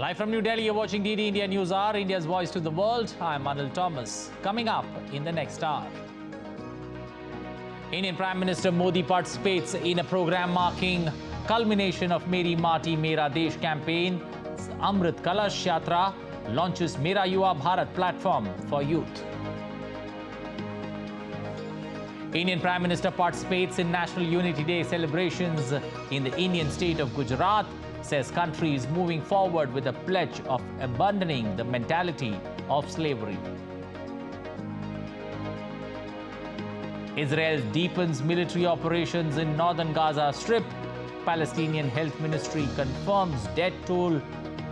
Live from New Delhi, you're watching DD India News Hour, India's voice to the world. I'm Anil Thomas. Coming up in the next hour. Indian Prime Minister Modi participates in a program marking culmination of Meri Maati Mera Desh campaign. Amrit Kalash Yatra launches Mera Yuva Bharat platform for youth. Indian Prime Minister participates in National Unity Day celebrations in the Indian state of Gujarat. Says country is moving forward with a pledge of abandoning the mentality of slavery. Israel deepens military operations in northern Gaza Strip. Palestinian Health Ministry confirms death toll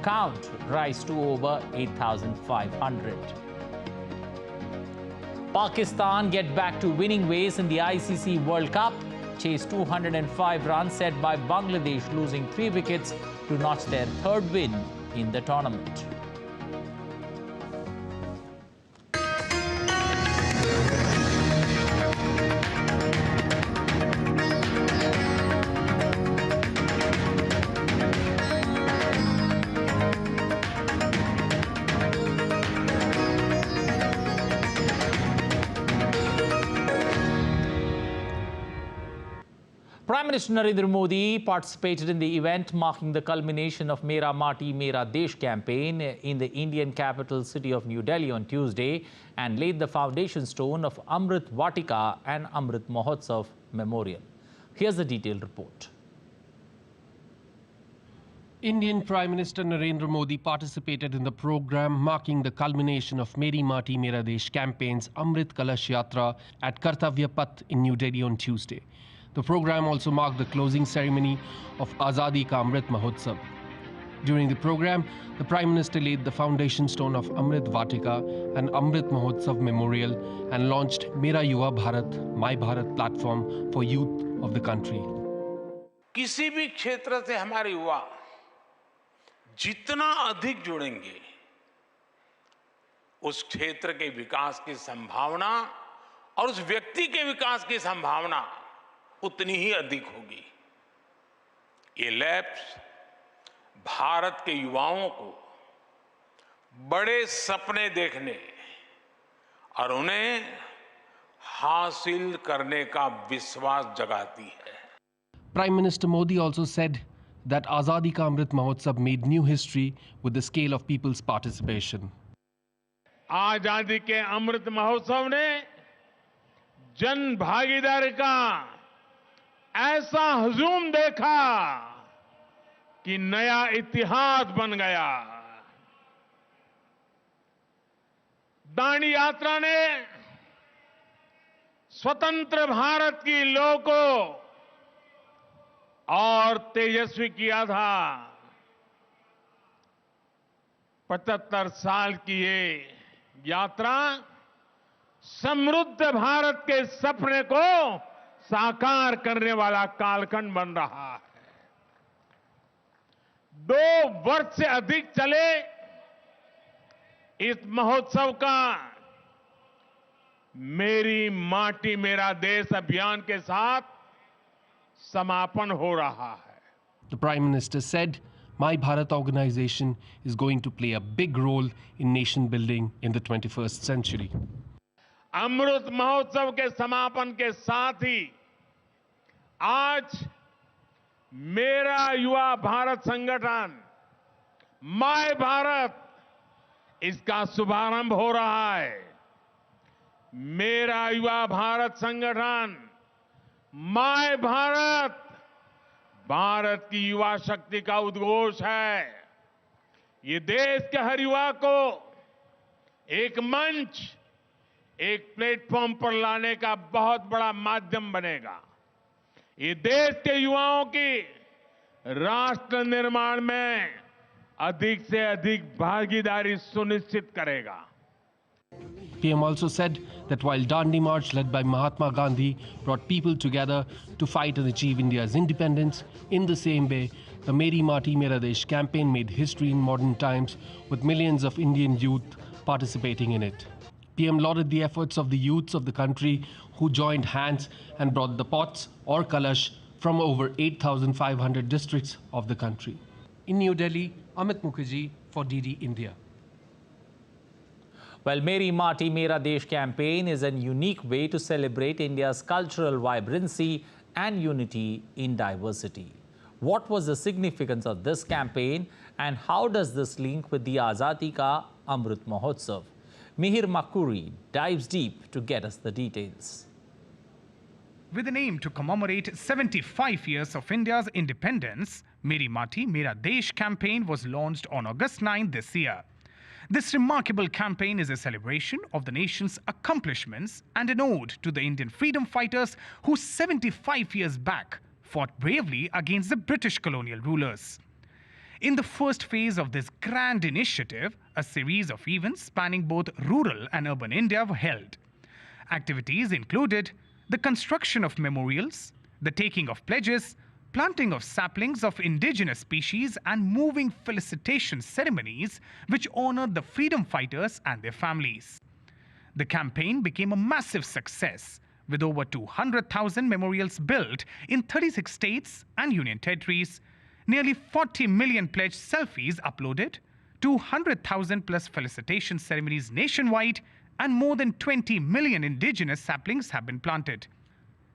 count rise to over 8,500. Pakistan get back to winning ways in the ICC World Cup. Chase 205 runs set by Bangladesh, losing 3 wickets to notch their third win in the tournament. Prime Minister Narendra Modi participated in the event marking the culmination of Meri Maati Mera Desh campaign in the Indian capital city of New Delhi on Tuesday and laid the foundation stone of Amrit Vatika and Amrit Mahotsav Memorial. Here's the detailed report. Indian Prime Minister Narendra Modi participated in the program marking the culmination of Meri Maati Mera Desh campaign's Amrit Kalash Yatra at Kartavya Path in New Delhi on Tuesday. The program also marked the closing ceremony of Azadi Ka Amrit Mahotsav. During the program, the Prime Minister laid the foundation stone of Amrit Vatika and Amrit Mahotsav Memorial and launched Mera Yuva Bharat, My Bharat platform for youth of the country. किसी भी क्षेत्र से हमारे युवा जितना अधिक जुड़ेंगे, उस क्षेत्र के विकास की संभावना और उस व्यक्ति के विकास की संभावना उतनी ही अधिक होगी। ये लैब्स भारत के युवाओं को बड़े सपने देखने और उन्हें हासिल करने का विश्वास जगाती है। Prime Minister Modi also said that Azadi Ka Amrit Mahotsav made new history with the scale of people's participation. आजादी के अमृत महोत्सव ने जन भागीदारी का ऐसा हुजूम देखा कि नया इतिहास बन गया। दांडी यात्रा ने स्वतंत्र भारत की लौ को और तेजस्वी किया था। 75 साल की ये यात्रा समृद्ध भारत के सपने को साकार करने वाला कालखंड बन रहा है। 2 वर्ष से अधिक चले इस महोत्सव का मेरी माटी मेरा देश अभियान के साथ समापन हो रहा है। The Prime Minister said, My Bharat organization is going to play a big role in nation building in the 21st century. Amrit Mahotsav के समापन के साथ ही आज मेरा युवा भारत संगठन माय भारत इसका शुभारंभ हो रहा है। मेरा युवा भारत संगठन माय भारत भारत की युवा शक्ति का उद्घोष है। ये देश के हर युवा को एक मंच, एक प्लेटफॉर्म पर लाने का बहुत बड़ा माध्यम बनेगा। ये देश के युवाओं की राष्ट्र निर्माण में अधिक से अधिक भागीदारी सुनिश्चित करेगा। PM also said that while Dandi March led by Mahatma Gandhi brought people together to fight and achieve India's independence, in the same way, the Meri Maati Mera Desh campaign made history in modern times with millions of Indian youth participating in it. PM lauded the efforts of the youths of the country who joined hands and brought the pots or kalash from over 8,500 districts of the country. In New Delhi, Amit Mukherjee for DD India. Well, Meri Maati Mera Desh campaign is a unique way to celebrate India's cultural vibrancy and unity in diversity. What was the significance of this campaign and how does this link with the Azadi Ka Amrit Mahotsav? Meri Maati dives deep to get us the details. With an aim to commemorate 75 years of India's independence, Meri Maati Mera Desh campaign was launched on August 9 this year. This remarkable campaign is a celebration of the nation's accomplishments and an ode to the Indian freedom fighters who 75 years back fought bravely against the British colonial rulers. In the first phase of this grand initiative, a series of events spanning both rural and urban India were held. Activities included the construction of memorials, the taking of pledges, planting of saplings of indigenous species and moving felicitation ceremonies which honored the freedom fighters and their families. The campaign became a massive success with over 200,000 memorials built in 36 states and union territories, nearly 40 million pledged selfies uploaded, 200,000 plus felicitation ceremonies nationwide, and more than 20 million indigenous saplings have been planted.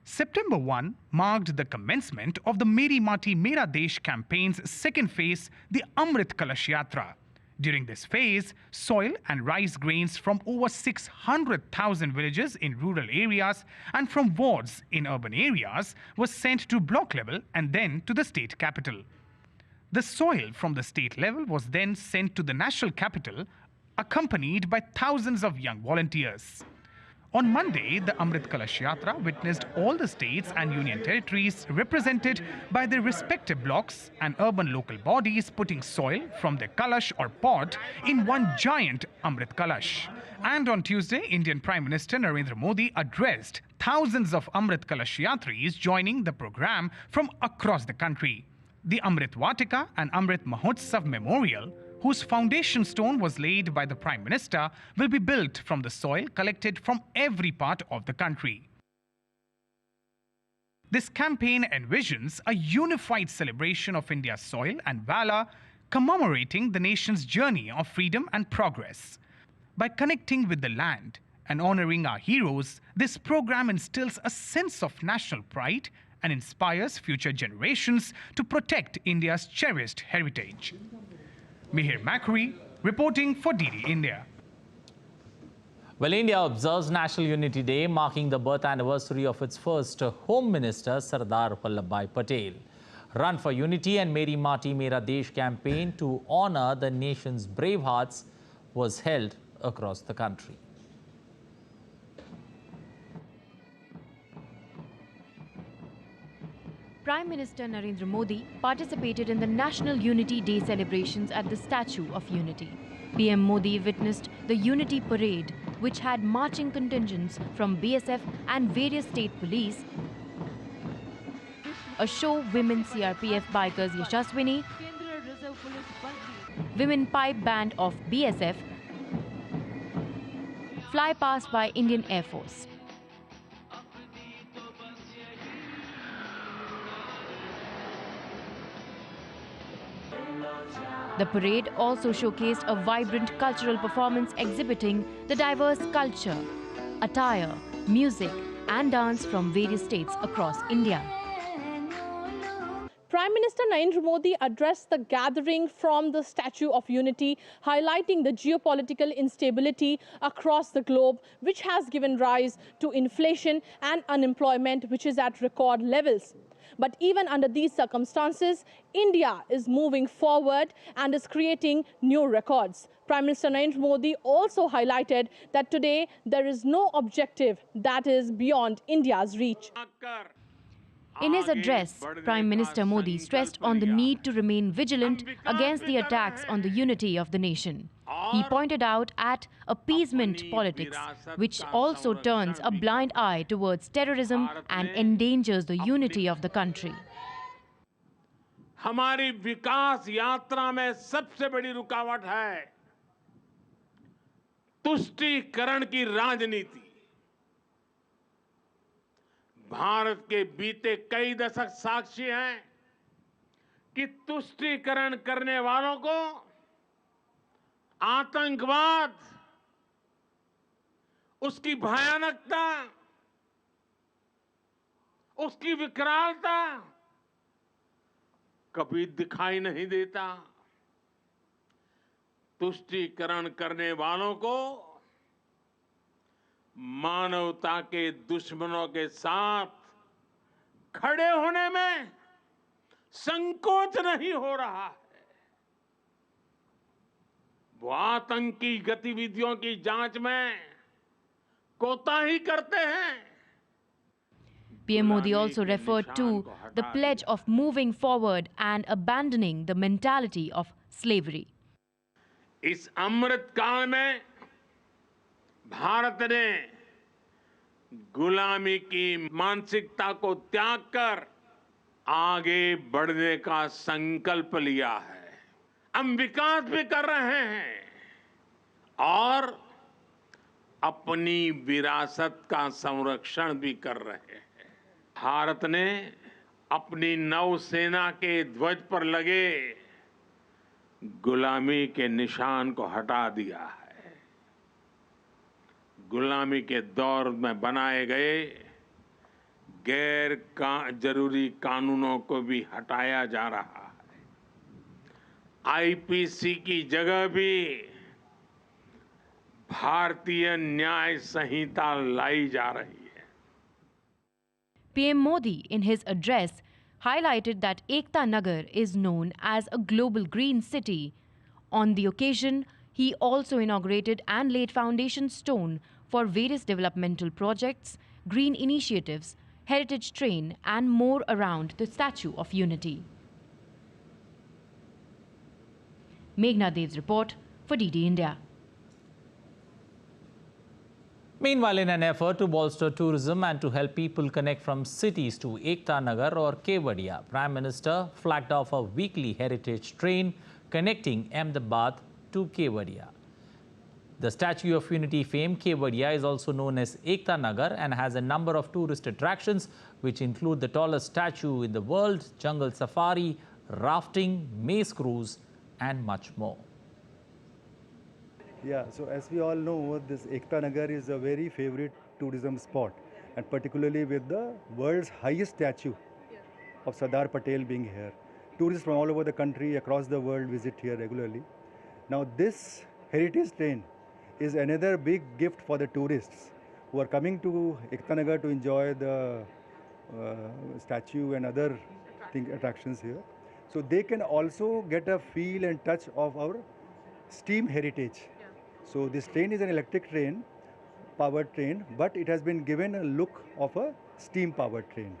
September 1 marked the commencement of the Meri Maati Mera Desh campaign's second phase, the Amrit Kalash Yatra. During this phase, soil and rice grains from over 600,000 villages in rural areas and from wards in urban areas was sent to block level and then to the state capital. The soil from the state level was then sent to the national capital, accompanied by thousands of young volunteers. On Monday, the Amrit Kalash Yatra witnessed all the states and union territories represented by their respective blocks and urban local bodies putting soil from their kalash or pot in one giant Amrit Kalash. And on Tuesday, Indian Prime Minister Narendra Modi addressed thousands of Amrit Kalash Yatris joining the program from across the country. The Amrit Vatika and Amrit Mahotsav Memorial, whose foundation stone was laid by the Prime Minister, will be built from the soil collected from every part of the country. This campaign envisions a unified celebration of India's soil and valor, commemorating the nation's journey of freedom and progress. By connecting with the land and honoring our heroes, this program instills a sense of national pride and inspires future generations to protect India's cherished heritage. Meri Maati reporting for DD India. Well, India observes National Unity Day, marking the birth anniversary of its first Home Minister, Sardar Vallabhbhai Patel. Run for Unity and Meri Maati Mera Desh campaign to honor the nation's brave hearts was held across the country. Prime Minister Narendra Modi participated in the National Unity Day celebrations at the Statue of Unity. PM Modi witnessed the Unity Parade, which had marching contingents from BSF and various state police, a show women CRPF bikers Yashaswini, women pipe band of BSF, fly past by Indian Air Force. The parade also showcased a vibrant cultural performance exhibiting the diverse culture, attire, music and dance from various states across India. Prime Minister Narendra Modi addressed the gathering from the Statue of Unity, highlighting the geopolitical instability across the globe, which has given rise to inflation and unemployment, which is at record levels. But even under these circumstances, India is moving forward and is creating new records. Prime Minister Narendra Modi also highlighted that today there is no objective that is beyond India's reach. In his address, Prime Minister Modi stressed on the need to remain vigilant against the attacks on the unity of the nation. He pointed out at appeasement politics, which also turns a blind eye towards terrorism and endangers the unity of the country. हमारी विकास यात्रा में सबसे बड़ी रुकावट है तुष्टीकरण की राजनीति। भारत के बीते कई दशक साक्षी हैं कि तुष्टीकरण करने वालों को आतंकवाद, उसकी भयानकता, उसकी विकरालता कभी दिखाई नहीं देता। तुष्टीकरण करने वालों को मानवता के दुश्मनों के साथ खड़े होने में संकोच नहीं हो रहा है। वो आतंकी गतिविधियों की जांच में कोताही करते हैं। PM Modi also referred to the pledge of moving forward and abandoning the mentality of slavery. इस अमृत काल में भारत ने गुलामी की मानसिकता को त्याग कर आगे बढ़ने का संकल्प लिया है। हम विकास भी कर रहे हैं और अपनी विरासत का संरक्षण भी कर रहे हैं। भारत ने अपनी नौसेना के ध्वज पर लगे गुलामी के निशान को हटा दिया है। गुलामी के दौर में बनाए गए जरूरी कानूनों को भी हटाया जा रहा है। आईपीसी की जगह भी भारतीय न्याय संहिता लाई जा रही है। PM Modi, in his address, highlighted that Ekta Nagar is known as a global green city. On the occasion, he also inaugurated and laid foundation stone for various developmental projects, green initiatives, heritage train, and more around the Statue of Unity. Meghna Dev's report for DD India. Meanwhile, in an effort to bolster tourism and to help people connect from cities to Ekta Nagar or Kevadia, Prime Minister flagged off a weekly heritage train connecting Ahmedabad to Kevadia. The Statue of Unity fame, Kevadia, is also known as Ekta Nagar and has a number of tourist attractions which include the tallest statue in the world, jungle safari, rafting, maze cruise and much more. Yeah, so as we all know, this Ekta Nagar is a very favorite tourism spot, and particularly with the world's highest statue of Sardar Patel being here. Tourists from all over the country, across the world visit here regularly. Now this heritage train is another big gift for the tourists who are coming to Ekta Nagar to enjoy the statue and other attractions here. So they can also get a feel and touch of our steam heritage. So this train is an electric train, powered train, but it has been given a look of a steam powered train.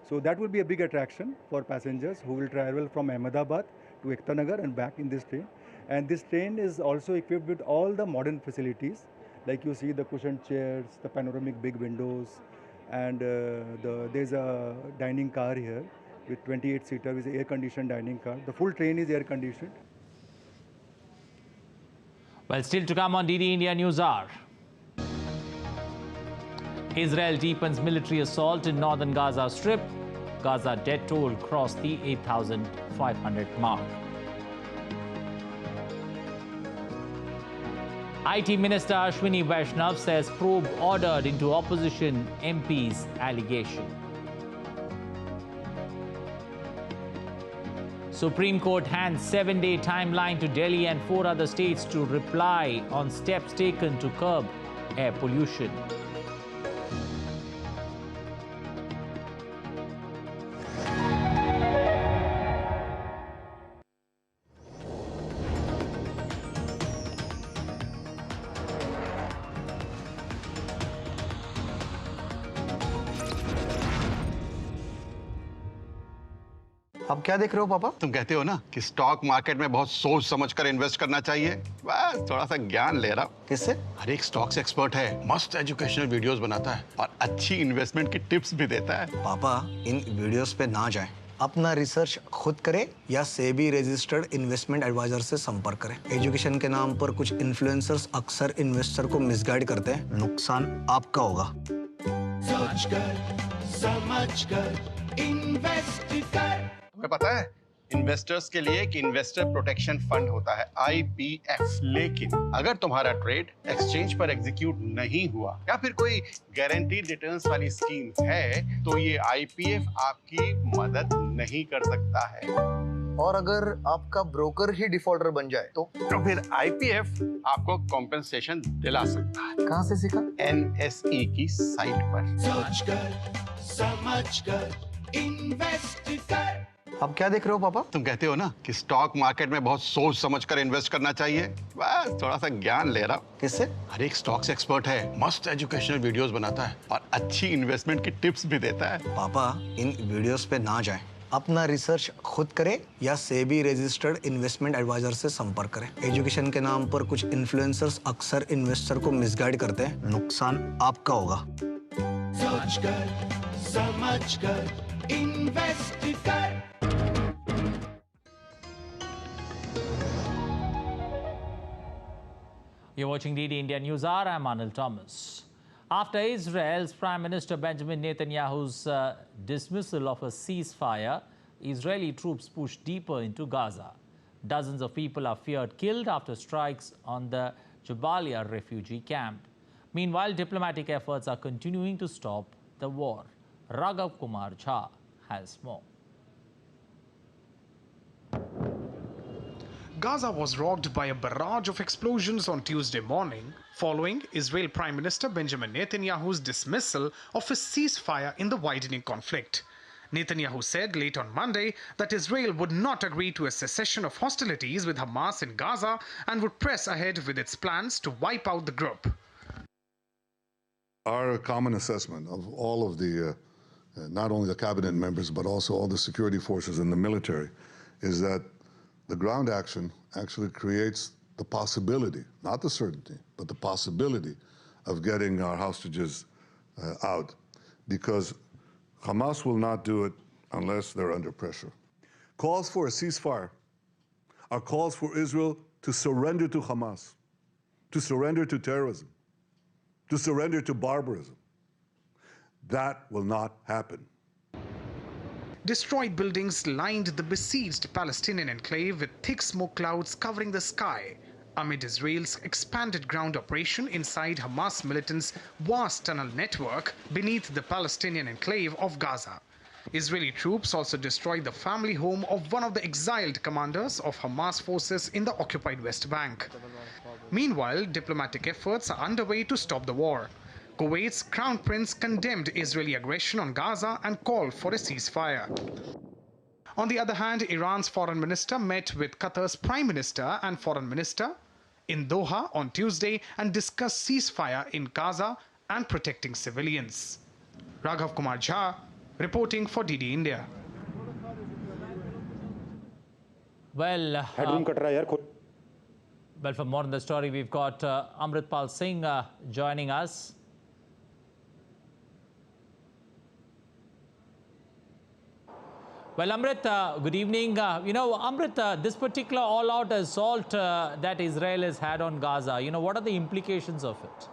So that will be a big attraction for passengers who will travel from Ahmedabad to Ekta Nagar and back in this train. And this train is also equipped with all the modern facilities, like you see the cushioned chairs, the panoramic big windows, and there's a dining car here with 28-seater with air-conditioned dining car. The full train is air-conditioned. Well, still to come on DD India News Hour. Israel deepens military assault in northern Gaza Strip. Gaza death toll crossed the 8,500 mark. IT Minister Ashwini Vaishnav says probe ordered into opposition MP's allegation. Supreme Court hands 7-day timeline to Delhi and 4 other states to reply on steps taken to curb air pollution. अब क्या देख रहे हो पापा? तुम कहते हो ना कि स्टॉक मार्केट में बहुत सोच समझकर इन्वेस्ट करना चाहिए, बस थोड़ा सा ज्ञान ले रहा हूँ। किससे? हर एक स्टॉक्स एक्सपर्ट है, मस्त एजुकेशनल वीडियोस बनाता है और अच्छी इन्वेस्टमेंट की टिप्स भी देता है। पापा इन वीडियोस पे ना जाएं, अपना रिसर्च खुद करें या सेबी रजिस्टर्ड इन्वेस्टमेंट एडवाइजर से संपर्क करें। एजुकेशन के नाम पर कुछ इन्फ्लुएंसर्स अक्सर इन्वेस्टर को मिसगाइड करते हैं, नुकसान आपका होगा। सोच कर समझ कर इन्वेस्ट कर। तुम्हें पता है इन्वेस्टर्स के लिए एक इन्वेस्टर प्रोटेक्शन फंड होता है IPF। लेकिन अगर तुम्हारा ट्रेड एक्सचेंज पर एग्जीक्यूट नहीं हुआ या फिर कोई गारंटीड रिटर्न्स वाली स्कीम है तो ये IPF आपकी मदद नहीं कर सकता है। और अगर आपका ब्रोकर ही डिफॉल्टर बन जाए तो फिर IPF आपको कॉम्पेंसेशन दिला सकता है। कहाँ से सीखा? NSE की साइट पर। सोच कर, समझ कर, इन्वेस्ट कर। आप क्या देख रहे हो पापा? तुम कहते हो ना कि स्टॉक मार्केट में बहुत सोच समझ कर इन्वेस्ट करना चाहिए, बस थोड़ा सा ज्ञान ले रहा हूँ। किससे? हर एक स्टॉक्स एक्सपर्ट है, मस्त एजुकेशनल वीडियोस बनाता है और अच्छी इन्वेस्टमेंट की टिप्स भी देता है। पापा इन वीडियोस पे ना जाएं। अपना रिसर्च खुद करें या सेबी रजिस्टर्ड इन्वेस्टमेंट एडवाइजर से संपर्क करें। एजुकेशन के नाम पर कुछ इन्फ्लुएंसर्स अक्सर इन्वेस्टर को मिसगाइड करते हैं, नुकसान आपका होगा। सोच कर, समझ कर, इन्वेस्ट कर। You're watching DD India News Hour. I'm Anil Thomas. After Israel's Prime Minister Benjamin Netanyahu's dismissal of a ceasefire, Israeli troops pushed deeper into Gaza. Dozens of people are feared killed after strikes on the Jabalia refugee camp. Meanwhile, diplomatic efforts are continuing to stop the war. Raghav Kumar Jha has more. Gaza was rocked by a barrage of explosions on Tuesday morning following Israel Prime Minister Benjamin Netanyahu's dismissal of a ceasefire in the widening conflict. Netanyahu said late on Monday that Israel would not agree to a cessation of hostilities with Hamas in Gaza and would press ahead with its plans to wipe out the group. Our common assessment of all of the, not only the cabinet members, but also all the security forces and the military, is that the ground action actually creates the possibility, not the certainty, but the possibility of getting our hostages out, because Hamas will not do it unless they're under pressure. Calls for a ceasefire are calls for Israel to surrender to Hamas, to surrender to terrorism, to surrender to barbarism. That will not happen. Destroyed buildings lined the besieged Palestinian enclave with thick smoke clouds covering the sky amid Israel's expanded ground operation inside Hamas militants' vast tunnel network beneath the Palestinian enclave of Gaza. Israeli troops also destroyed the family home of one of the exiled commanders of Hamas forces in the occupied West Bank. Meanwhile, diplomatic efforts are underway to stop the war. Kuwait's Crown Prince condemned Israeli aggression on Gaza and called for a ceasefire. On the other hand, Iran's foreign minister met with Qatar's prime minister and foreign minister in Doha on Tuesday and discussed ceasefire in Gaza and protecting civilians. Raghav Kumar Jha reporting for DD India. Well, for more on the story, we've got Amritpal Singh joining us. Well, Amrit, good evening. Amrit, this particular all-out assault that Israel has had on Gaza, what are the implications of it?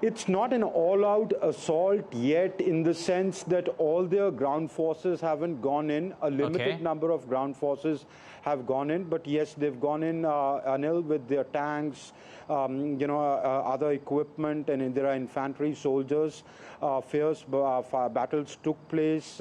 It's not an all-out assault yet, in the sense that all their ground forces haven't gone in. A limited number of ground forces have gone in, but yes, they've gone in, Anil, with their tanks, other equipment, and there are infantry soldiers. Fierce battles took place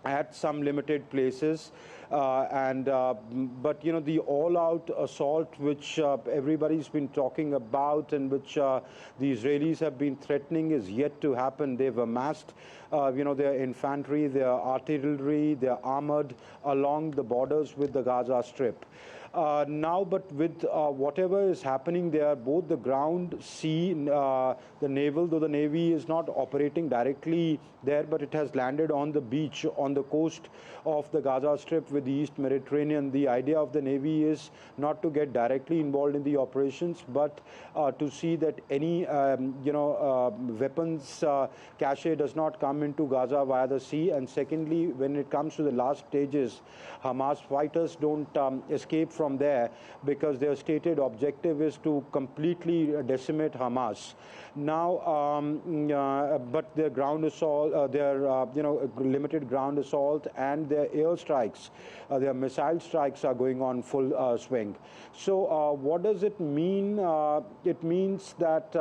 at some limited places. But the all-out assault which everybody's been talking about and which the Israelis have been threatening is yet to happen. They've amassed, their infantry, their artillery, their armored along the borders with the Gaza Strip. Now, but with whatever is happening there, both the ground, sea, the naval, though the Navy is not operating directly there, but it has landed on the beach, on the coast of the Gaza Strip with the East Mediterranean. The idea of the Navy is not to get directly involved in the operations, but to see that any, weapons cache does not come into Gaza via the sea. And secondly, when it comes to the last stages, Hamas fighters don't escape from from there, because their stated objective is to completely decimate Hamas. Now, but their ground assault, limited ground assault and their air strikes, their missile strikes are going on full swing. So what does it mean? It means that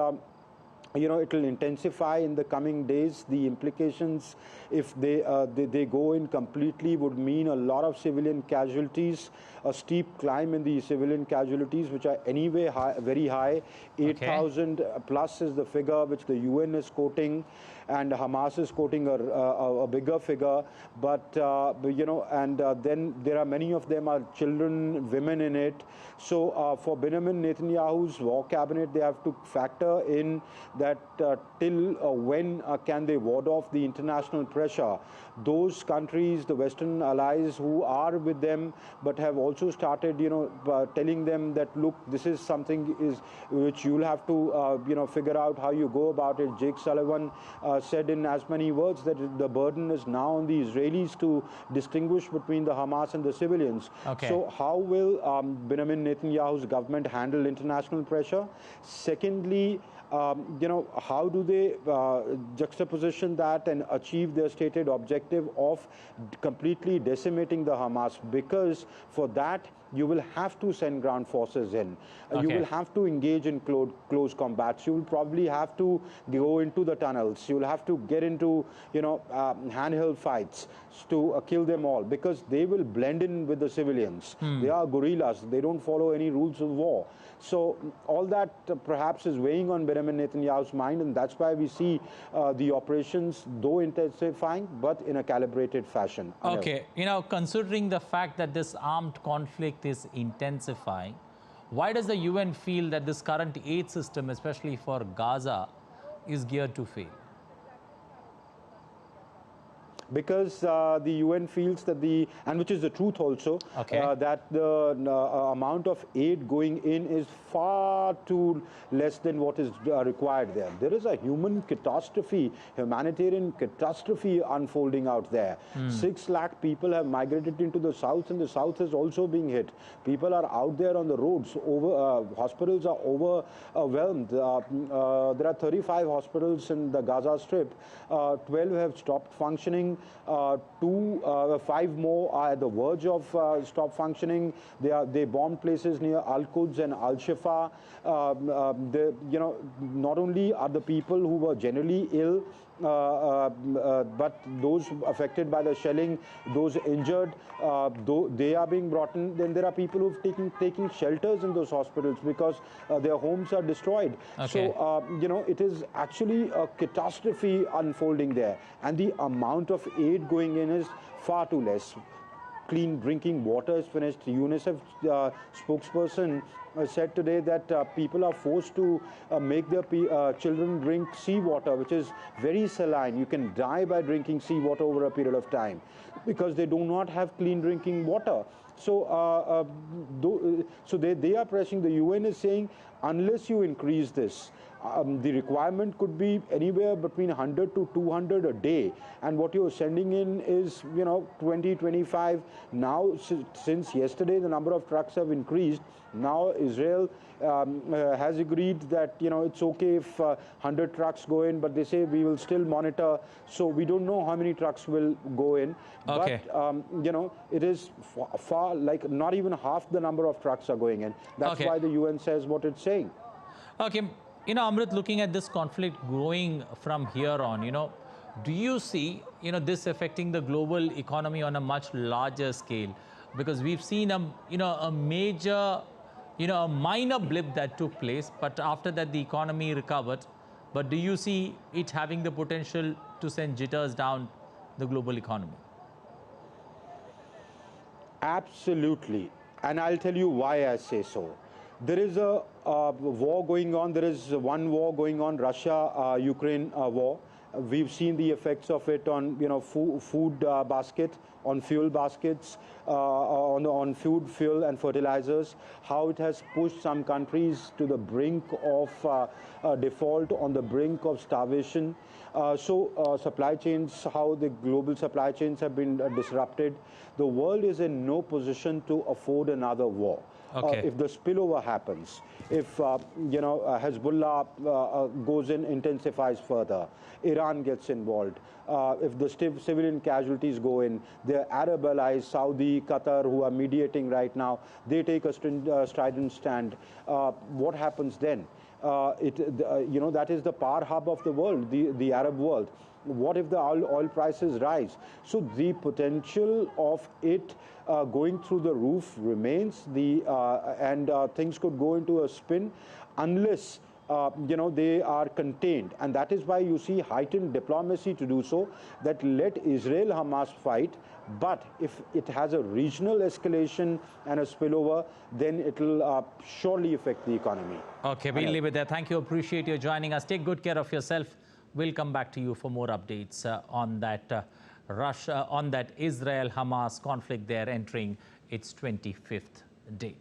it will intensify in the coming days. The implications, if they go in completely, would mean a lot of civilian casualties, a steep climb in the civilian casualties, which are anyway very high. 8,000 plus is the figure which the UN is quoting, and Hamas is quoting a bigger figure. But then there are many of them are children, women in it. So for Benjamin Netanyahu's war cabinet, they have to factor in that till when can they ward off the international pressure. Those countries, the Western allies who are with them, but have also started, telling them that, look, this is something which you'll have to, figure out how you go about it. Jake Sullivan said in as many words that the burden is now on the Israelis to distinguish between the Hamas and the civilians. Okay. So how will Benjamin Netanyahu's government handle international pressure? Secondly, how do they juxtaposition that and achieve their stated objective of completely decimating the Hamas? Because for that, you will have to send ground forces in. You will have to engage in close combats. You will probably have to go into the tunnels. You will have to get into, handheld fights to kill them all, because they will blend in with the civilians. They are guerrillas. They don't follow any rules of war. So all that perhaps is weighing on Benjamin Netanyahu's mind, and that's why we see the operations, though intensifying, but in a calibrated fashion. Okay, considering the fact that this armed conflict is intensifying, why does the UN feel that this current aid system, especially for Gaza, is geared to fail? Because the UN feels that and which is the truth also, that the amount of aid going in is far too less than what is required there. There is a humanitarian catastrophe unfolding out there. 6 lakh people have migrated into the south, and the south is also being hit. People are out there on the roads. Hospitals are overwhelmed. There are 35 hospitals in the Gaza Strip. 12 have stopped functioning. 5 more are at the verge of stop functioning. They bombed places near Al-Quds and Al-Shifa. Not only are the people who were generally ill, but those affected by the shelling, those injured, they are being brought in. Then there are people who've taking shelters in those hospitals because their homes are destroyed. So, it is actually a catastrophe unfolding there. And the amount of aid going in is far too less. Clean drinking water is finished. UNICEF spokesperson said today that people are forced to make their children drink seawater, which is very saline. You can die by drinking seawater over a period of time because they do not have clean drinking water. So, they are pressing. The UN is saying, unless you increase this, the requirement could be anywhere between 100 to 200 a day, and what you're sending in is 20, 25. Now, since yesterday, the number of trucks have increased. Now Israel has agreed that it's okay if 100 trucks go in, but they say we will still monitor. So we don't know how many trucks will go in. But it is far, like not even half the number of trucks are going in. That's why the UN says what it's saying. Okay. Amrit, looking at this conflict growing from here on, do you see, this affecting the global economy on a much larger scale? Because we've seen a major, a minor blip that took place, but after that the economy recovered. But do you see it having the potential to send jitters down the global economy? Absolutely. And I'll tell you why I say so. There is a war going on. There is one war going on, Russia-Ukraine war. We've seen the effects of it on, food basket, on fuel baskets, on food, fuel, and fertilizers. How it has pushed some countries to the brink of default, on the brink of starvation. Supply chains, how the global supply chains have been disrupted. The world is in no position to afford another war. Okay. If the spillover happens, if Hezbollah goes in, intensifies further, Iran gets involved, if the civilian casualties go in, the Arab allies, Saudi, Qatar, who are mediating right now, they take a strident stand. What happens then? That is the power hub of the world, the Arab world. What if the oil prices rise? So the potential of it going through the roof remains, and things could go into a spin unless they are contained. And that is why you see heightened diplomacy to do so, that let Israel-Hamas fight, but if it has a regional escalation and a spillover, then it will surely affect the economy. Okay, we'll leave it there. Thank you. Appreciate you joining us. Take good care of yourself. We'll come back to you for more updates on that on that Israel-Hamas conflict there entering its 25th day.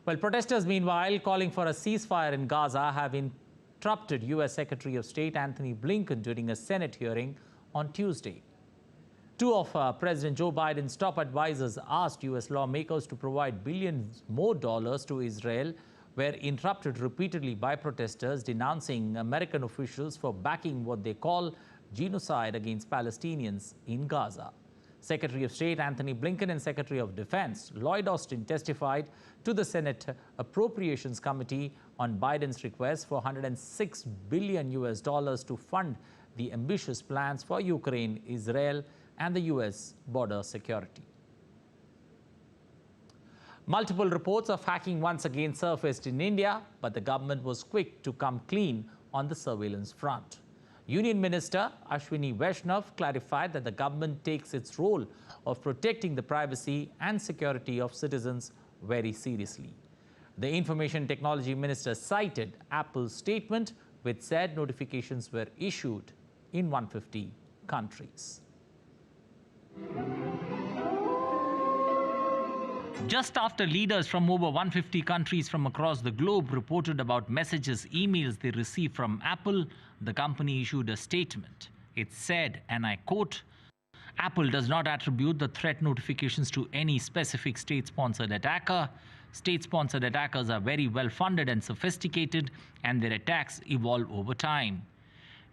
Well, protesters, meanwhile, calling for a ceasefire in Gaza have interrupted U.S. Secretary of State Anthony Blinken during a Senate hearing on Tuesday. Two of President Joe Biden's top advisors asked U.S. lawmakers to provide billions more dollars to Israel, were interrupted repeatedly by protesters denouncing American officials for backing what they call genocide against Palestinians in Gaza. Secretary of State Anthony Blinken and Secretary of Defense Lloyd Austin testified to the Senate Appropriations Committee on Biden's request for $106 billion to fund the ambitious plans for Ukraine, Israel, and the U.S. border security. Multiple reports of hacking once again surfaced in India, but the government was quick to come clean on the surveillance front. Union Minister Ashwini Vaishnav clarified that the government takes its role of protecting the privacy and security of citizens very seriously. The Information Technology Minister cited Apple's statement, which said notifications were issued in 150 countries. Just after leaders from over 150 countries from across the globe reported about messages, emails they received from Apple, the company issued a statement. It said, and I quote, "Apple does not attribute the threat notifications to any specific state-sponsored attacker. State-sponsored attackers are very well funded and sophisticated, and their attacks evolve over time.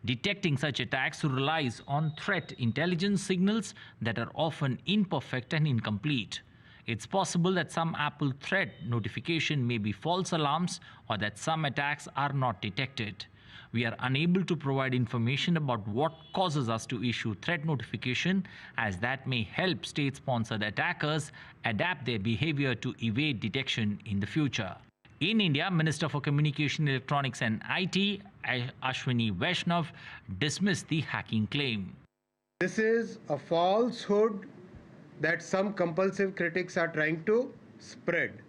Detecting such attacks relies on threat intelligence signals that are often imperfect and incomplete. It's possible that some Apple threat notification may be false alarms or that some attacks are not detected. We are unable to provide information about what causes us to issue threat notification, as that may help state-sponsored attackers adapt their behavior to evade detection in the future." In India, Minister for Communication, Electronics and IT, Ashwini Vaishnav, dismissed the hacking claim. This is a falsehood that some compulsive critics are trying to spread.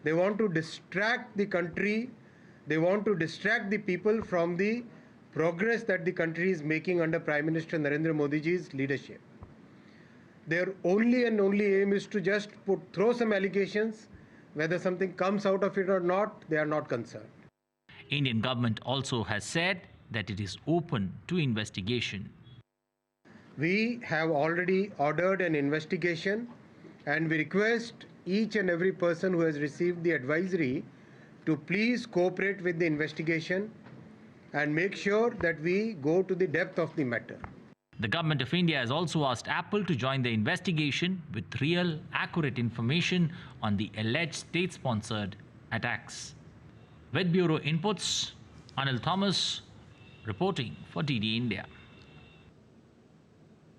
They want to distract the country, they want to distract the people from the progress that the country is making under Prime Minister Narendra Modi ji's leadership. Their only and only aim is to just throw some allegations. Whether something comes out of it or not, they are not concerned. Indian government also has said that it is open to investigation. We have already ordered an investigation, and we request each and every person who has received the advisory to please cooperate with the investigation and make sure that we go to the depth of the matter. The government of India has also asked Apple to join the investigation with real, accurate information on the alleged state-sponsored attacks. With Bureau Inputs, Anil Thomas reporting for DD India.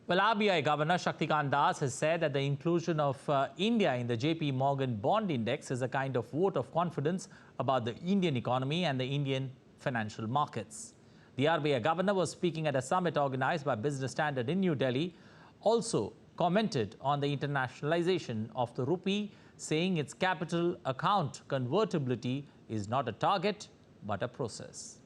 Well, RBI Governor Shaktikant Das has said that the inclusion of India in the JP Morgan Bond Index is a kind of vote of confidence about the Indian economy and the Indian financial markets. The RBI Governor was speaking at a summit organized by Business Standard in New Delhi, also commented on the internationalization of the rupee, saying its capital account convertibility is not a target, but a process.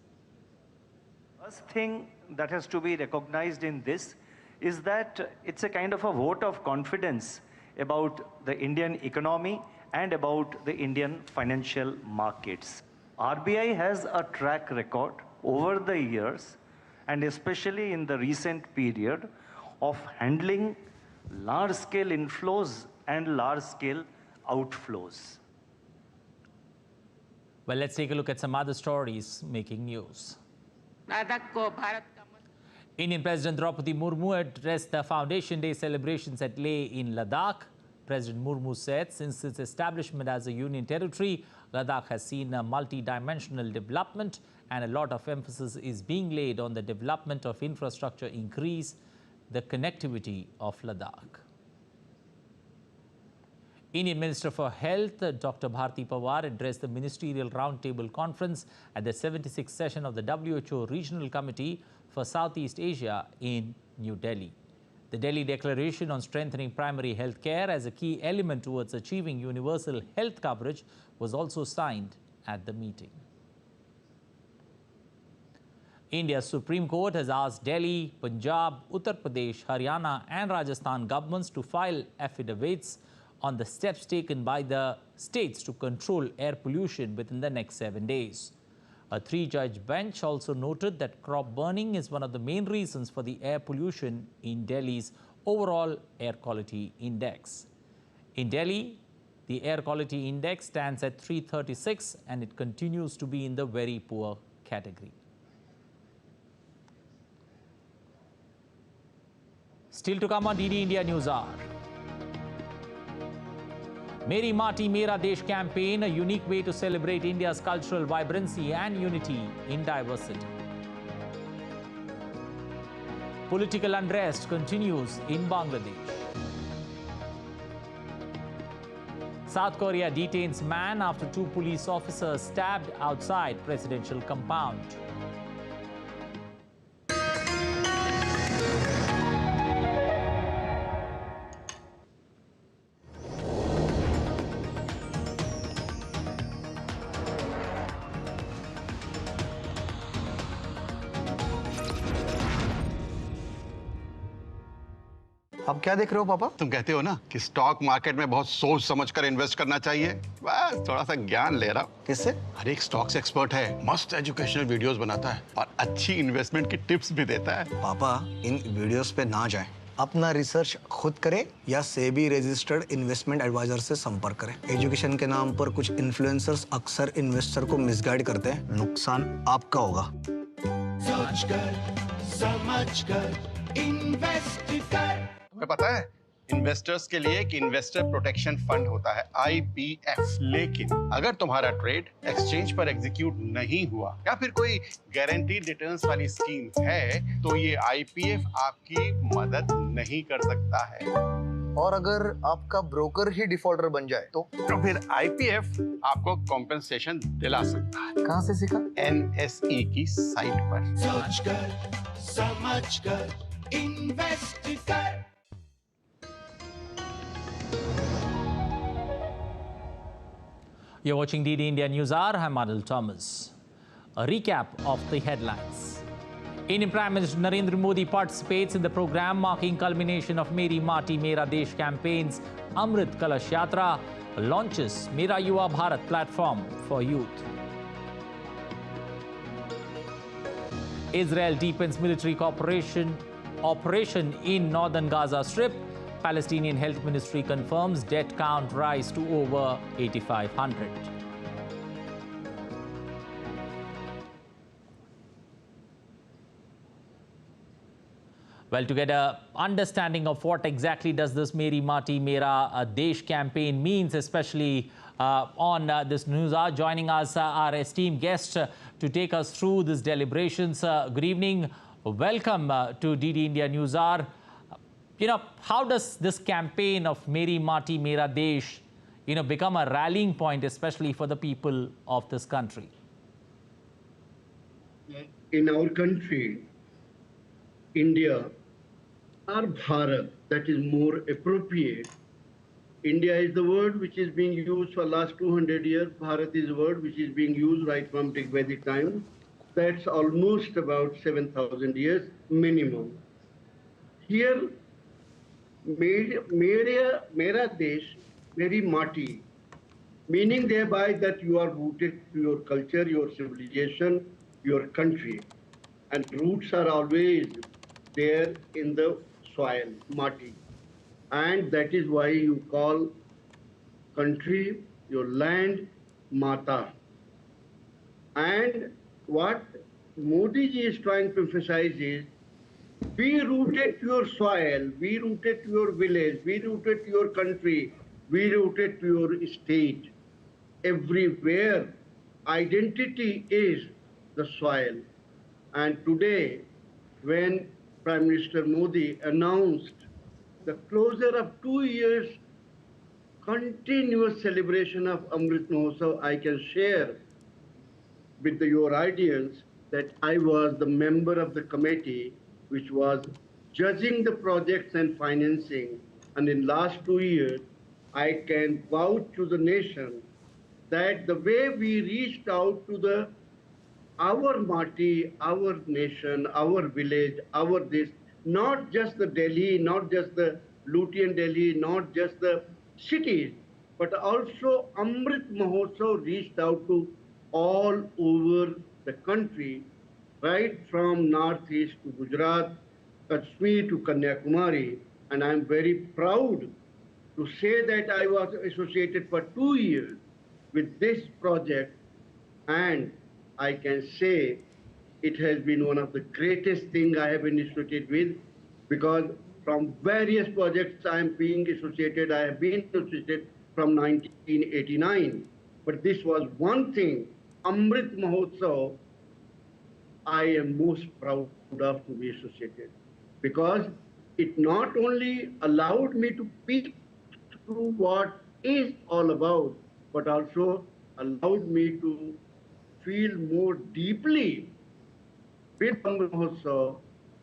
First thing that has to be recognized in this is that it's a kind of a vote of confidence about the Indian economy and about the Indian financial markets. RBI has a track record over the years, and especially in the recent period, of handling large-scale inflows and large-scale outflows. Well, let's take a look at some other stories making news. Indian President Draupadi Murmu addressed the Foundation Day celebrations at Leh in Ladakh. President Murmu said since its establishment as a union territory, Ladakh has seen a multi-dimensional development and a lot of emphasis is being laid on the development of infrastructure increase the connectivity of Ladakh. Indian Minister for Health, Dr. Bharti Pawar, addressed the Ministerial Roundtable Conference at the 76th session of the WHO Regional Committee for Southeast Asia in New Delhi. The Delhi Declaration on Strengthening Primary Health Care as a key element towards achieving universal health coverage was also signed at the meeting. India's Supreme Court has asked Delhi, Punjab, Uttar Pradesh, Haryana and Rajasthan governments to file affidavits on the steps taken by the states to control air pollution within the next 7 days. A 3-judge bench also noted that crop burning is one of the main reasons for the air pollution in Delhi's overall air quality index. In Delhi, the air quality index stands at 336 and it continues to be in the very poor category. Still to come on DD India News Hour. Meri Maati Mera Desh campaign, a unique way to celebrate India's cultural vibrancy and unity in diversity. Political unrest continues in Bangladesh. South Korea detains man after 2 police officers stabbed outside presidential compound. अब क्या देख रहे हो पापा? तुम कहते हो ना कि स्टॉक मार्केट में बहुत सोच समझकर इन्वेस्ट करना चाहिए, बस थोड़ा सा ज्ञान ले रहा हूँ। किससे? हर एक स्टॉक्स एक्सपर्ट है, मस्त एजुकेशनल वीडियोस बनाता है और अच्छी इन्वेस्टमेंट की टिप्स भी देता है। पापा इन वीडियोस पे ना जाएं, अपना रिसर्च खुद करें या सेबी रजिस्टर्ड इन्वेस्टमेंट एडवाइजर से संपर्क करें। एजुकेशन के नाम पर कुछ इन्फ्लुएंसर्स अक्सर इन्वेस्टर को मिसगाइड करते हैं, नुकसान आपका होगा। सोचकर समझकर इन्वेस्ट कर। तुम्हें पता है इन्वेस्टर्स के लिए एक इन्वेस्टर प्रोटेक्शन फंड होता है IPF, लेकिन अगर तुम्हारा ट्रेड एक्सचेंज पर एग्जीक्यूट नहीं हुआ या फिर कोई गारंटीड रिटर्न्स वाली स्कीम है तो ये IPF आपकी मदद नहीं कर सकता है। और अगर आपका ब्रोकर ही डिफॉल्टर बन जाए तो फिर IPF आपको कॉम्पेंसेशन दिला सकता है। कहाँ से सीखा? NSE की साइट पर। सोचकर समझकर इन्वेस्ट कर। You're watching DD India News Hour. I'm Adil Thomas. A recap of the headlines. Indian Prime Minister Narendra Modi participates in the program marking culmination of Meri Maati Mera Desh campaign's Amrit Kalash Yatra, launches Mera Yuva Bharat platform for youth. Israel deepens military cooperation operation in northern Gaza Strip. Palestinian Health Ministry confirms death count rise to over 8,500. Well, to get an understanding of what exactly does this Meri Maati Mera Desh campaign means, especially on this news hour, joining us our esteemed guest to take us through these deliberations. Good evening. Welcome to DD India News Hour. How does this campaign of Meri Maati Mera Desh, become a rallying point, especially for the people of this country? In our country, India, or Bharat, that is more appropriate. India is the word which is being used for last 200 years. Bharat is the word which is being used right from Rigvedic time. That's almost about 7,000 years minimum. Here, Mera Desh, Meri Maati, meaning thereby that you are rooted to your culture, your civilization, your country. And roots are always there in the soil, Mati. And that is why you call country, your land, Mata. And what Modi ji is trying to emphasize is, be rooted to your soil, be rooted to your village, be rooted to your country, be rooted to your state. Everywhere, identity is the soil. And today, when Prime Minister Modi announced the closure of 2 years continuous celebration of Amrit Mahotsav, I can share with your audience that I was the member of the committee which was judging the projects and financing. And in last 2 years, I can vouch to the nation that the way we reached out to our Mati, our nation, our village, our this, not just the Delhi, not just the Lutean Delhi, not just the cities, but also Amrit Mahotsav reached out to all over the country, right from Northeast to Gujarat, Kashmir to Kanyakumari. And I'm very proud to say that I was associated for 2 years with this project, and I can say it has been one of the greatest things I have been associated with, because from various projects I am being associated, I have been associated from 1989. But this was one thing, Amrit Mahotsav, I am most proud of to be associated, because it not only allowed me to peek through what is all about, but also allowed me to feel more deeply with Amrit Mahotsav,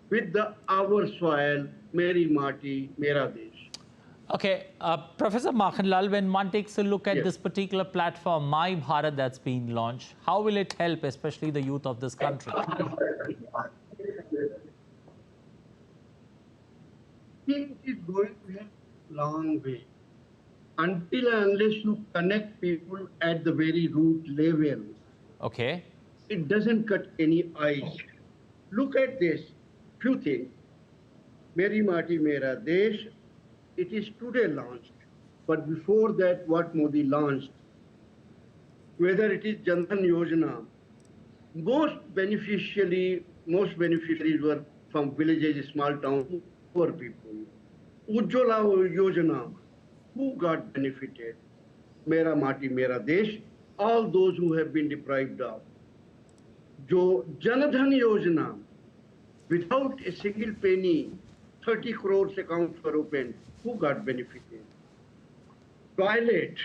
with our soil, Meri Maati Mera Desh. Okay, Professor Makhanlal, when one takes a look at Yes. this particular platform, My Bharat, that's been launched, how will it help, especially the youth of this country? It is going to have a long way. Until and unless you connect people at the very root level, Okay. it doesn't cut any ice. Look at this, few things. Meri Maati Mera Desh, it is today launched. But before that, what Modi launched, whether it is Jan Dhan Yojana, most beneficiaries were from villages, small towns, poor people. Ujjwala Yojana, who got benefited? Mera Maati Mera Desh, all those who have been deprived of. Jo Jan Dhan Yojana, without a single penny, 30 crores accounts were opened. Who got benefited? Toilet.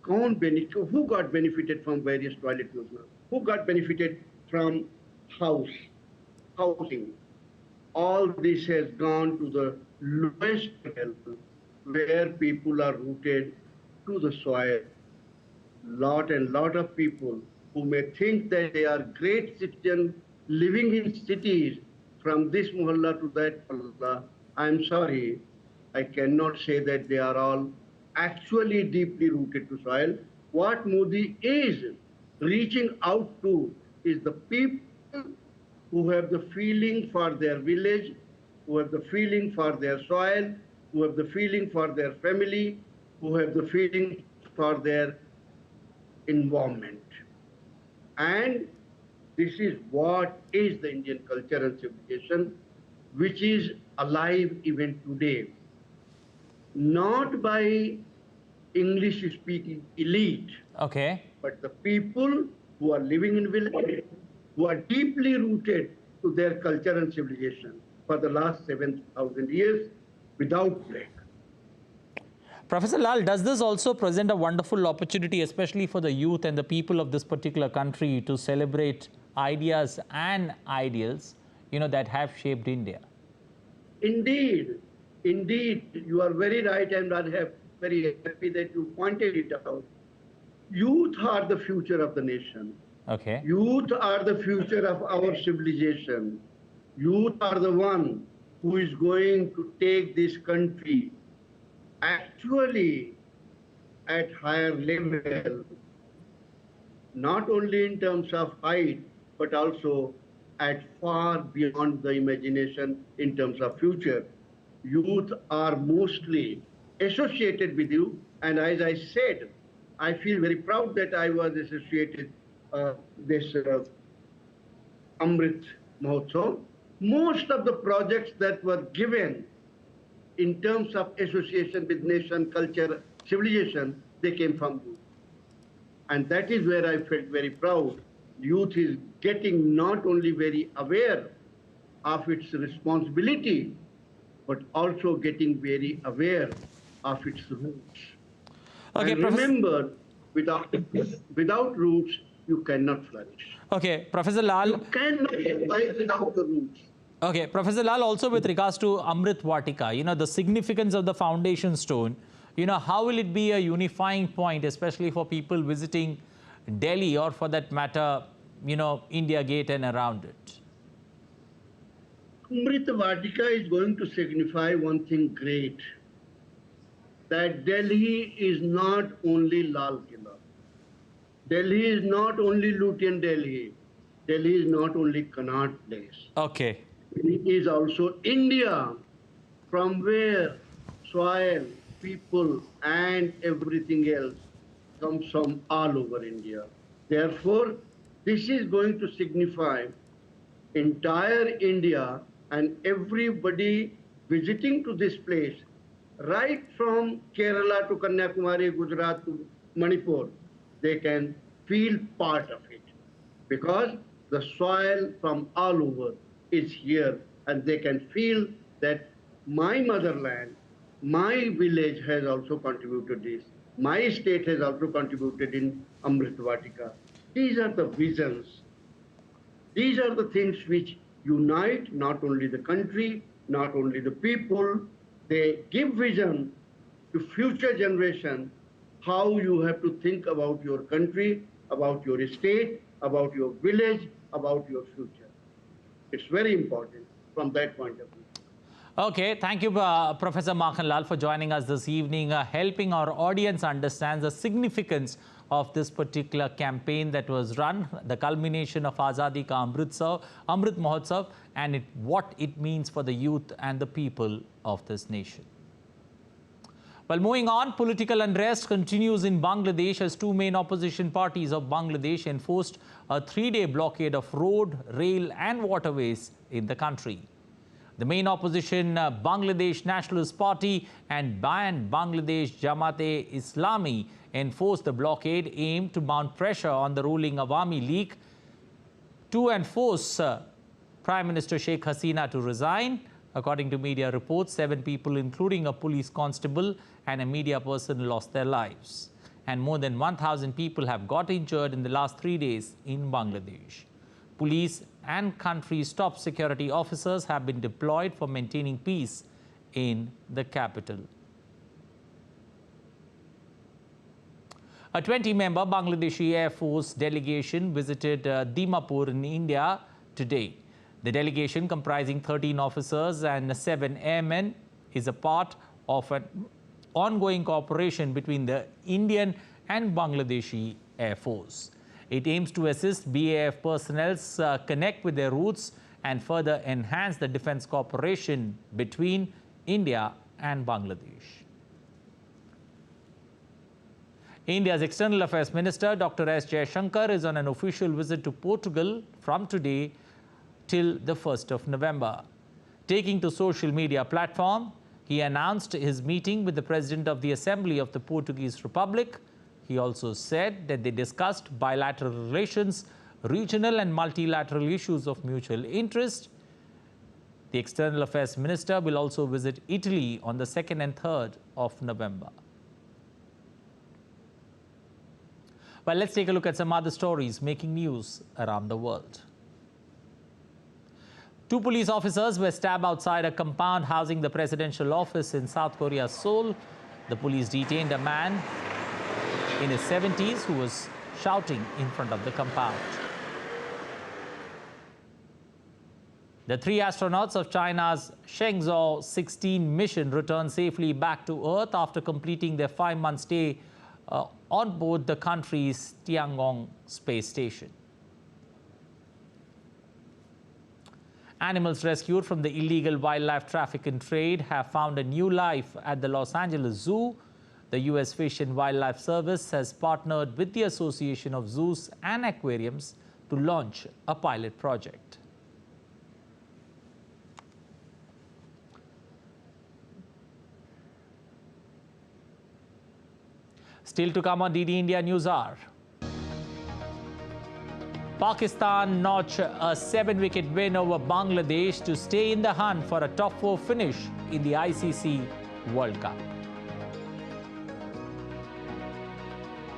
Who got benefited from various toilet yojanas? Who got benefited from housing? All this has gone to the lowest level where people are rooted to the soil. Lot of people who may think that they are great citizens living in cities from this mohalla to that mohalla, I'm sorry, I cannot say that they are all actually deeply rooted to soil. What Modi is reaching out to is the people who have the feeling for their village, who have the feeling for their soil, who have the feeling for their family, who have the feeling for their environment. And this is what is the Indian culture and civilization, which is alive even today. Not by English-speaking elite, Okay. but the people who are living in villages, who are deeply rooted to their culture and civilization for the last 7,000 years without break. Professor Lal, does this also present a wonderful opportunity, especially for the youth and the people of this particular country, to celebrate ideas and ideals, that have shaped India? Indeed, you are very right, and I'm very happy that you pointed it out. Youth are the future of the nation. Okay. Youth are the future of our civilization. Youth are the one who is going to take this country actually at higher level, not only in terms of height, but also at far beyond the imagination in terms of future. Youth are mostly associated with you, and as I said, I feel very proud that I was associated this Amrit Mahotsav. Most of the projects that were given in terms of association with nation, culture, civilization, they came from youth. And that is where I felt very proud. Youth is getting not only very aware of its responsibility, but also getting very aware of its roots. Okay, and remember, without roots, you cannot flourish. Okay, Professor Lal. You cannot survive without the roots. Okay, Professor Lal, also with regards to Amrit Vatika, the significance of the foundation stone, how will it be a unifying point, especially for people visiting Delhi or for that matter, India Gate and around it? Amrit Vatika is going to signify one thing great, that Delhi is not only Lal Killa. Delhi is not only Lutyens Delhi. Delhi is not only Connaught Place. Okay. It is also India, from where soil, people, and everything else comes from all over India. Therefore, this is going to signify entire India and everybody visiting to this place, right from Kerala to Kanyakumari, Gujarat to Manipur, they can feel part of it because the soil from all over is here and they can feel that my motherland, my village has also contributed this. My state has also contributed in Amrit Vatika. These are the visions. These are the things which unite not only the country, not only the people, they give vision to future generation how you have to think about your country, about your state, about your village, about your future. It's very important from that point of view. Okay, thank you, Professor Makhan Lal, for joining us this evening, helping our audience understand the significance of this particular campaign that was run, the culmination of Azadi Ka Amrit Mahotsav, and what it means for the youth and the people of this nation. Well, moving on, political unrest continues in Bangladesh as two main opposition parties of Bangladesh enforced a 3-day blockade of road, rail and waterways in the country. The main opposition, Bangladesh Nationalist Party and Bangladesh Jamaat-e-Islami, enforced the blockade aimed to mount pressure on the ruling Awami League to enforce Prime Minister Sheikh Hasina to resign. According to media reports, 7 people, including a police constable and a media person, lost their lives. And more than 1,000 people have got injured in the last 3 days in Bangladesh. Police and country's top security officers have been deployed for maintaining peace in the capital. A 20-member Bangladeshi Air Force delegation visited Dimapur in India today. The delegation, comprising 13 officers and 7 airmen, is a part of an ongoing cooperation between the Indian and Bangladeshi Air Force. It aims to assist BAF personnel connect with their roots and further enhance the defense cooperation between India and Bangladesh. India's External Affairs Minister Dr. S. Jaishankar is on an official visit to Portugal from today till the 1st of November. Taking to social media platform, he announced his meeting with the President of the Assembly of the Portuguese Republic. He also said that they discussed bilateral relations, regional and multilateral issues of mutual interest. The External Affairs Minister will also visit Italy on the 2nd and 3rd of November. Well, let's take a look at some other stories making news around the world. 2 police officers were stabbed outside a compound housing the presidential office in South Korea's Seoul. The police detained a man in his 70s who was shouting in front of the compound. The 3 astronauts of China's Shenzhou 16 mission returned safely back to Earth after completing their 5-month stay on board the country's Tiangong space station. Animals rescued from the illegal wildlife traffic and trade have found a new life at the Los Angeles Zoo. The U.S. Fish and Wildlife Service has partnered with the Association of Zoos and Aquariums to launch a pilot project. Still to come on DD India News Hour. Pakistan notched a 7-wicket win over Bangladesh to stay in the hunt for a top 4 finish in the ICC World Cup.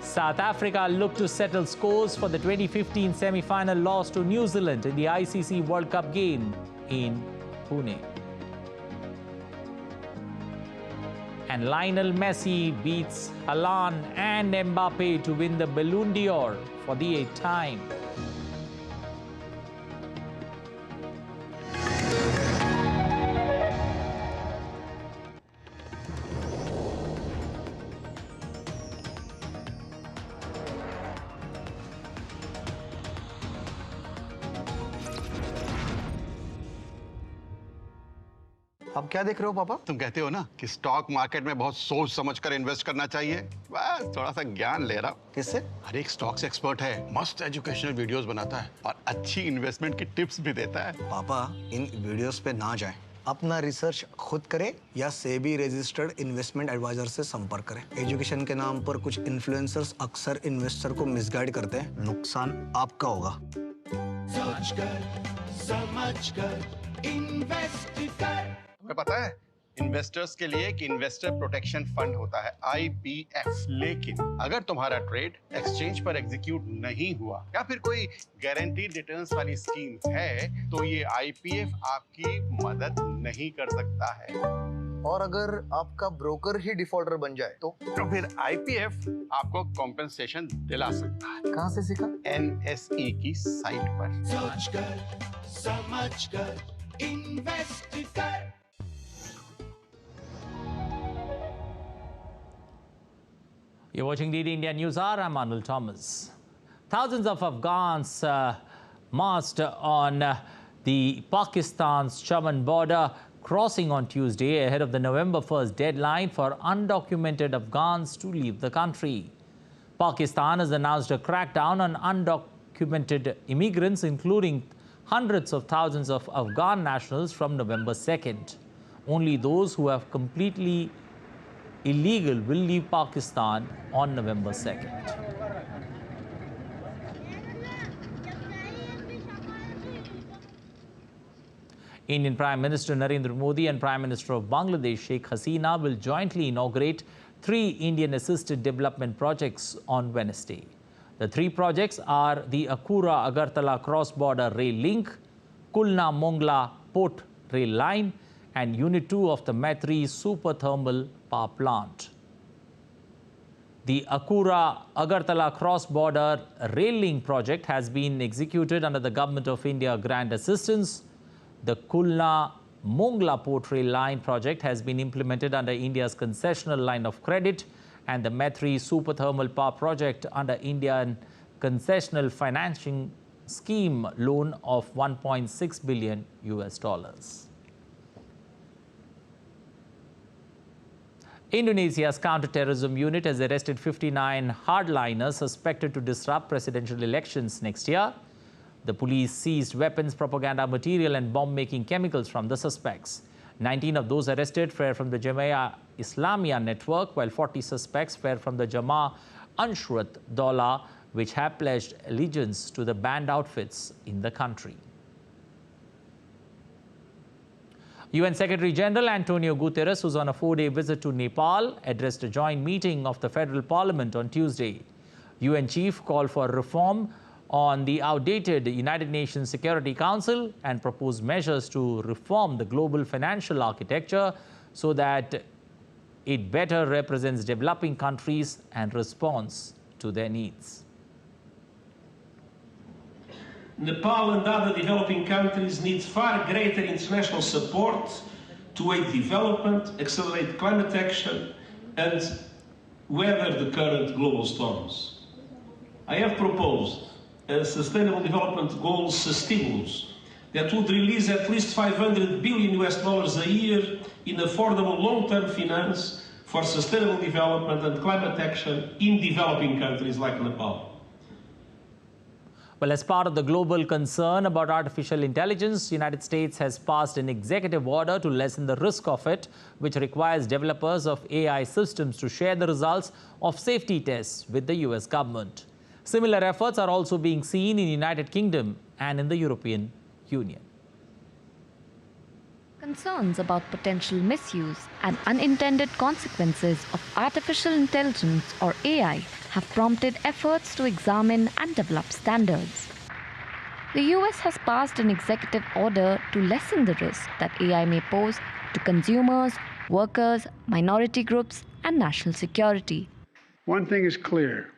South Africa looked to settle scores for the 2015 semi-final loss to New Zealand in the ICC World Cup game in Pune. And Lionel Messi beats Haaland and Mbappe to win the Ballon d'Or for the 8th time. अब क्या देख रहे हो पापा? तुम कहते हो ना कि स्टॉक मार्केट में बहुत सोच समझकर इन्वेस्ट करना चाहिए। बस थोड़ा सा ज्ञान ले रहा हूँ। किससे? हर एक स्टॉक्स एक्सपर्ट है, मस्त एजुकेशनल वीडियोस बनाता है और अच्छी इन्वेस्टमेंट की टिप्स भी देता है। पापा इन वीडियोस पे ना जाएं, अपना रिसर्च खुद करें या सेबी रजिस्टर्ड इन्वेस्टमेंट एडवाइजर से संपर्क करें। एजुकेशन के नाम पर कुछ इन्फ्लुएंसर्स अक्सर इन्वेस्टर को मिसगाइड करते हैं, नुकसान आपका होगा। सोचकर समझकर इन्वेस्ट कर। तुम्हें पता है इन्वेस्टर्स के लिए एक इन्वेस्टर प्रोटेक्शन फंड होता है IPF। लेकिन अगर तुम्हारा ट्रेड एक्सचेंज पर एग्जीक्यूट नहीं हुआ या फिर कोई गारंटीड रिटर्न्स वाली स्कीम है तो ये IPF आपकी मदद नहीं कर सकता है। और अगर आपका ब्रोकर ही डिफॉल्टर बन जाए तो फिर IPF आपको कॉम्पेंसेशन दिला सकता है। कहाँ से सीखा? NSE की साइट पर। सोचकर समझकर इन्वेस्ट कर। You're watching DD India News Hour. I'm Arnold Thomas. Thousands of Afghans marched on the Pakistan's Chaman border, crossing on Tuesday ahead of the November 1st deadline for undocumented Afghans to leave the country. Pakistan has announced a crackdown on undocumented immigrants, including hundreds of thousands of Afghan nationals from November 2nd. Only those who have completely illegal will leave Pakistan on November 2nd. Indian Prime Minister Narendra Modi and Prime Minister of Bangladesh Sheikh Hasina will jointly inaugurate 3 Indian-assisted development projects on Wednesday. The 3 projects are the Akura-Agartala cross-border rail link, Kulna-Mongla port rail line, and Unit 2 of the Maitree Super Thermal Power Plant. The Akura-Agartala cross-border rail link project has been executed under the Government of India grant assistance. The Kulna-Mongla port rail line project has been implemented under India's concessional line of credit, and the Maitree Super Thermal Power project under Indian concessional financing scheme loan of $1.6 billion US. Indonesia's counter-terrorism unit has arrested 59 hardliners suspected to disrupt presidential elections next year. The police seized weapons, propaganda material and bomb-making chemicals from the suspects. 19 of those arrested were from the Jamaah Islamiyah network, while 40 suspects were from the Jamaah Anshurat Daulah, which have pledged allegiance to the banned outfits in the country. UN Secretary-General Antonio Guterres, who's on a 4-day visit to Nepal, addressed a joint meeting of the Federal Parliament on Tuesday. UN chief called for reform on the outdated United Nations Security Council and proposed measures to reform the global financial architecture so that it better represents developing countries and responds to their needs. Nepal and other developing countries need far greater international support to aid development, accelerate climate action, and weather the current global storms. I have proposed a Sustainable Development Goals stimulus that would release at least $500 billion a year in affordable long-term finance for sustainable development and climate action in developing countries like Nepal. Well, as part of the global concern about artificial intelligence, the United States has passed an executive order to lessen the risk of it, which requires developers of AI systems to share the results of safety tests with the US government. Similar efforts are also being seen in the United Kingdom and in the European Union. Concerns about potential misuse and unintended consequences of artificial intelligence or AI have prompted efforts to examine and develop standards. The US has passed an executive order to lessen the risk that AI may pose to consumers, workers, minority groups, and national security. One thing is clear.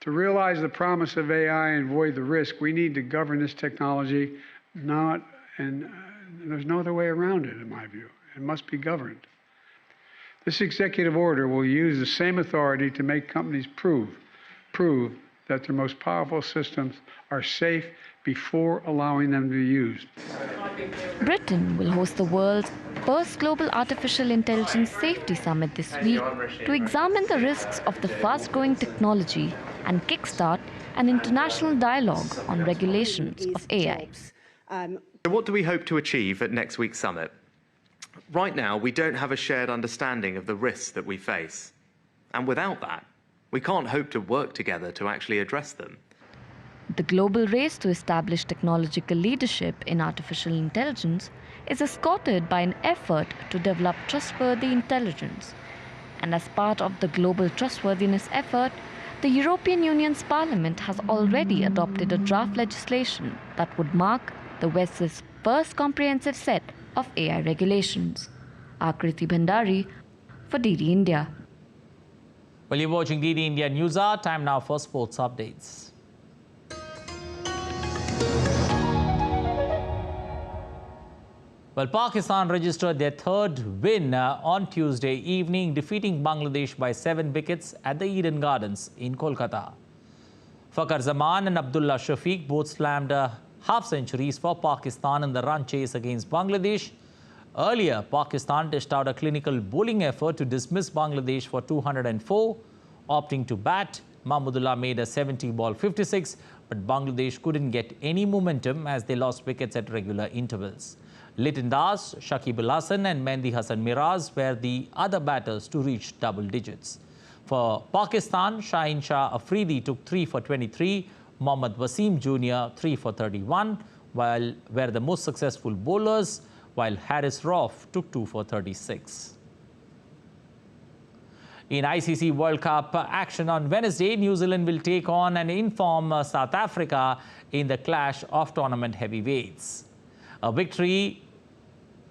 To realize the promise of AI and avoid the risk, we need to govern this technology, there's no other way around it, in my view. It must be governed. This executive order will use the same authority to make companies prove that their most powerful systems are safe before allowing them to be used. Britain will host the world's first global artificial intelligence safety summit this week to examine the risks of the fast-growing technology and kickstart an international dialogue on regulations of AI. What do we hope to achieve at next week's summit? Right now, we don't have a shared understanding of the risks that we face. And without that, we can't hope to work together to actually address them. The global race to establish technological leadership in artificial intelligence is escorted by an effort to develop trustworthy intelligence. And as part of the global trustworthiness effort, the European Union's Parliament has already adopted a draft legislation that would mark the West's first comprehensive set of AI regulations. Akriti Bhandari for DD India. Well, you're watching DD India News Hour. Time now for sports updates. Well, Pakistan registered their third win on Tuesday evening, defeating Bangladesh by 7 wickets at the Eden Gardens in Kolkata. Fakhar Zaman and Abdullah Shafiq both slammed half-centuries for Pakistan in the run chase against Bangladesh. Earlier, Pakistan dished out a clinical bowling effort to dismiss Bangladesh for 204. Opting to bat, Mahmudullah made a 70-ball 56, but Bangladesh couldn't get any momentum as they lost wickets at regular intervals. Liton Das, Shakib Al Hasan and Mehdi Hasan Miraz were the other batters to reach double digits. For Pakistan, Shaheen Shah Afridi took 3 for 23, Mohammad Wasim Jr. 3 for 31, were the most successful bowlers, while Haris Rauf took 2 for 36. In ICC World Cup action on Wednesday, New Zealand will take on and inform South Africa in the clash of tournament heavyweights. A victory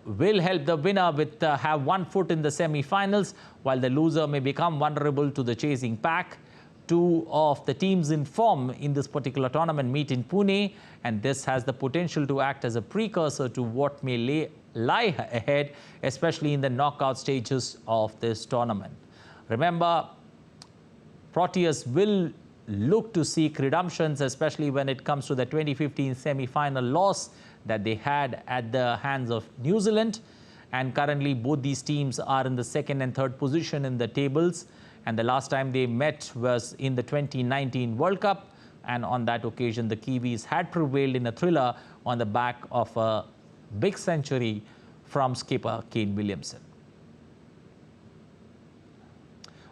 will help the winner have 1 foot in the semi-finals, while the loser may become vulnerable to the chasing pack. 2 of the teams in form in this particular tournament meet in Pune, and this has the potential to act as a precursor to what may lie ahead, especially in the knockout stages of this tournament. Remember, Proteas will look to seek redemptions, especially when it comes to the 2015 semi-final loss that they had at the hands of New Zealand. And currently, both these teams are in the 2nd and 3rd position in the tables. And the last time they met was in the 2019 World Cup. And on that occasion, the Kiwis had prevailed in a thriller on the back of a big century from skipper Kane Williamson.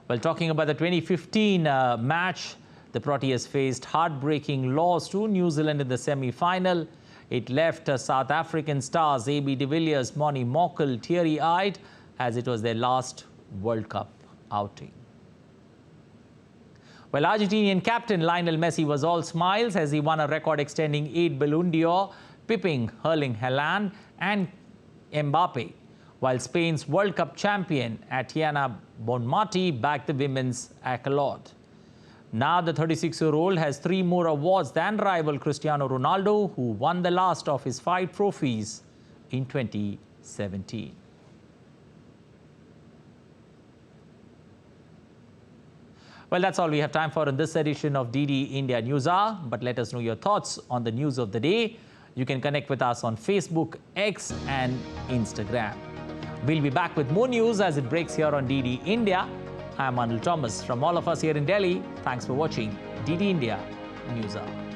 Well, talking about the 2015 match, the Proteas faced heartbreaking loss to New Zealand in the semi-final. It left South African stars A.B. de Villiers, Moni Mokkel teary-eyed as it was their last World Cup outing. Well, Argentinian captain Lionel Messi was all smiles as he won a record-extending 8 Ballon d'Or, pipping Erling Haaland and Mbappe, while Spain's World Cup champion Atiana Bonmati backed the women's accolade. Now the 36-year-old has 3 more awards than rival Cristiano Ronaldo, who won the last of his 5 trophies in 2017. Well, that's all we have time for in this edition of DD India News Hour. But let us know your thoughts on the news of the day. You can connect with us on Facebook, X and Instagram. We'll be back with more news as it breaks here on DD India. I'm Anil Thomas. From all of us here in Delhi, thanks for watching DD India News Hour.